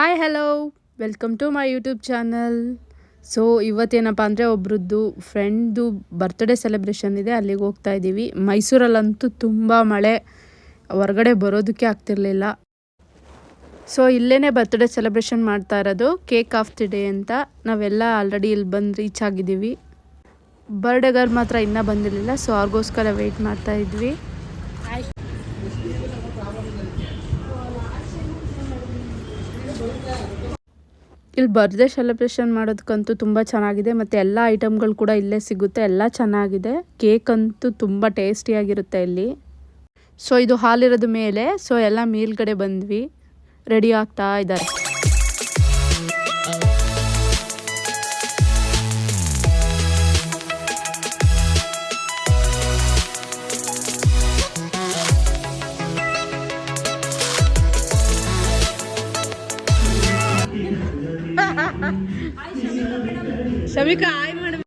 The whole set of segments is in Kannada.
Hi hello welcome to my YouTube channel. So ಇವತ್ತೇನಪ್ಪ ಅಂದರೆ ಒಬ್ರದ್ದು ಫ್ರೆಂಡ್ದು ಬರ್ತ್ಡೇ ಸೆಲೆಬ್ರೇಷನ್ ಇದೆ, ಅಲ್ಲಿಗೆ ಹೋಗ್ತಾ ಇದ್ದೀವಿ. ಮೈಸೂರಲ್ಲಂತೂ ತುಂಬ ಮಳೆ, ಹೊರಗಡೆ ಬರೋದಕ್ಕೆ ಆಗ್ತಿರ್ಲಿಲ್ಲ. ಸೊ ಇಲ್ಲೇ ಬರ್ತ್ಡೇ ಸೆಲೆಬ್ರೇಷನ್ ಮಾಡ್ತಾ ಇರೋದು, ಕೇಕ್ ಆಫ್ ದಿ ಡೇ ಅಂತ. ನಾವೆಲ್ಲ ಆಲ್ರೆಡಿ ಇಲ್ಲಿ ಬಂದು ರೀಚ್ ಆಗಿದ್ದೀವಿ. ಬರ್ಡೇ ಗರ್ಲ್ ಮಾತ್ರ ಇನ್ನೂ ಬಂದಿರಲಿಲ್ಲ, ಸೊ ಅವ್ರಿಗೋಸ್ಕರ ವೆಯ್ಟ್ ಮಾಡ್ತಾ ಇದ್ವಿ. ಇಲ್ಲಿ ಬರ್ತ್ಡೇ ಸೆಲೆಬ್ರೇಷನ್ ಮಾಡೋದಕ್ಕಂತೂ ತುಂಬ ಚೆನ್ನಾಗಿದೆ, ಮತ್ತು ಎಲ್ಲ ಐಟಮ್ಗಳು ಕೂಡ ಇಲ್ಲೇ ಸಿಗುತ್ತೆ, ಎಲ್ಲ ಚೆನ್ನಾಗಿದೆ. ಕೇಕ್ ಅಂತೂ ತುಂಬ ಟೇಸ್ಟಿಯಾಗಿರುತ್ತೆ ಇಲ್ಲಿ. ಸೊ ಇದು ಹಾಲಿರೋದು ಮೇಲೆ, ಸೊ ಎಲ್ಲ ಮೇಲ್ಗಡೆ ಬಂದ್ವಿ, ರೆಡಿ ಆಗ್ತಾ ಇದ್ದಾರೆ. Shamika hi madam.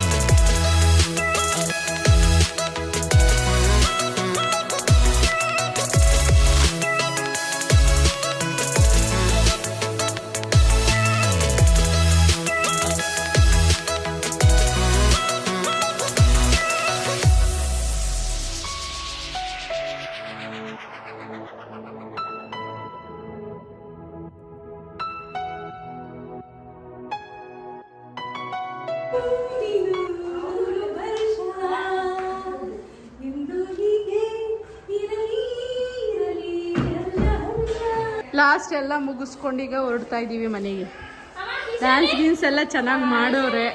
ಲಾಸ್ಟ್ ಎಲ್ಲ ಮುಗಿಸ್ಕೊಂಡು ಈಗ ಹೊರಡ್ತಾ ಇದ್ದೀವಿ ಮನೆಗೆ. ಡ್ಯಾನ್ಸ್ ಗೀನ್ಸ್ ಎಲ್ಲ ಚೆನ್ನಾಗಿ ಮಾಡೋರೆ,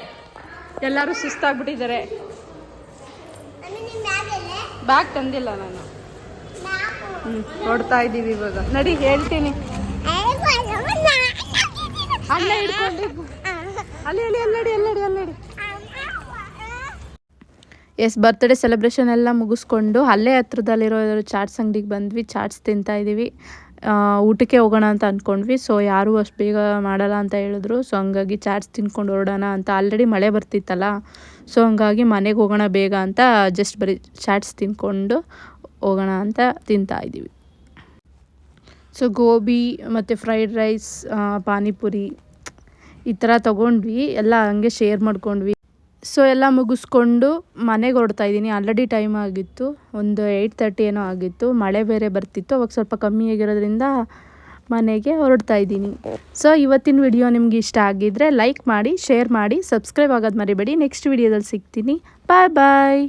ಎಲ್ಲರೂ ಸುಸ್ತಾಗ್ಬಿಟ್ಟಿದ್ದಾರೆ. ಬ್ಯಾಗ್ ತಂದಿಲ್ಲ ನಾನು. ಹೊರಡ್ತಾ ಇದ್ದೀವಿ ಇವಾಗ. ನಡಿ ಹೇಳ್ತೀನಿ. ಅಲ್ಲೇ ಇಟ್ಕೊಂಡು ಅಲ್ಲಿ ಅಲ್ಲಡಿ ಅಲ್ಲಡಿ ಅಲ್ಲಡಿ. ಎಸ್, ಬರ್ತ್ಡೇ ಸೆಲೆಬ್ರೇಷನ್ ಎಲ್ಲ ಮುಗಿಸ್ಕೊಂಡು ಅಲ್ಲೇ ಹತ್ರದಲ್ಲಿರೋ ಚಾಟ್ಸ್ ಅಂಗಡಿಗೆ ಬಂದ್ವಿ. ಚಾಟ್ಸ್ ತಿಂತಾ ಇದ್ದೀವಿ. ಊಟಕ್ಕೆ ಹೋಗೋಣ ಅಂತ ಅಂದ್ಕೊಂಡ್ವಿ. ಸೊ ಯಾರೂ ಅಷ್ಟು ಬೇಗ ಮಾಡಲ್ಲ ಅಂತ ಹೇಳಿದ್ರು. ಸೊ ಹಂಗಾಗಿ ಚಾಟ್ಸ್ ತಿನ್ಕೊಂಡು ಹೊರಡೋಣ ಅಂತ. ಆಲ್ರೆಡಿ ಮಳೆ ಬರ್ತಿತ್ತಲ್ಲ, ಸೊ ಹಂಗಾಗಿ ಮನೆಗೆ ಹೋಗೋಣ ಬೇಗ ಅಂತ ಜಸ್ಟ್ ಬರೀ ಚಾಟ್ಸ್ ತಿನ್ಕೊಂಡು ಹೋಗೋಣ ಅಂತ ತಿಂತಾ ಇದ್ದೀವಿ. ಸೊ ಗೋಬಿ ಮತ್ತು ಫ್ರೈಡ್ ರೈಸ್, ಪಾನಿಪುರಿ ಈ ಥರ ತೊಗೊಂಡ್ವಿ, ಎಲ್ಲ ಹಂಗೆ ಶೇರ್ ಮಾಡ್ಕೊಂಡ್ವಿ. ಸೊ ಎಲ್ಲ ಮುಗಿಸ್ಕೊಂಡು ಮನೆಗೆ ಹೊರಡ್ತಾ ಇದ್ದೀನಿ. ಆಲ್ರೆಡಿ ಟೈಮ್ ಆಗಿತ್ತು, ಒಂದು 8:30 ಏನೋ ಆಗಿತ್ತು. ಮಳೆ ಬೇರೆ ಬರ್ತಿತ್ತು, ಅವಾಗ ಸ್ವಲ್ಪ ಕಮ್ಮಿ ಆಗಿರೋದ್ರಿಂದ ಮನೆಗೆ ಹೊರಡ್ತಾ ಇದ್ದೀನಿ. ಸೊ ಇವತ್ತಿನ ವಿಡಿಯೋ ನಿಮ್ಗೆ ಇಷ್ಟ ಆಗಿದ್ದರೆ ಲೈಕ್ ಮಾಡಿ, ಶೇರ್ ಮಾಡಿ, ಸಬ್ಸ್ಕ್ರೈಬ್ ಆಗೋದು ಮರಿಬೇಡಿ. ನೆಕ್ಸ್ಟ್ ವಿಡಿಯೋದಲ್ಲಿ ಸಿಗ್ತೀನಿ. ಬಾಯ್ ಬಾಯ್.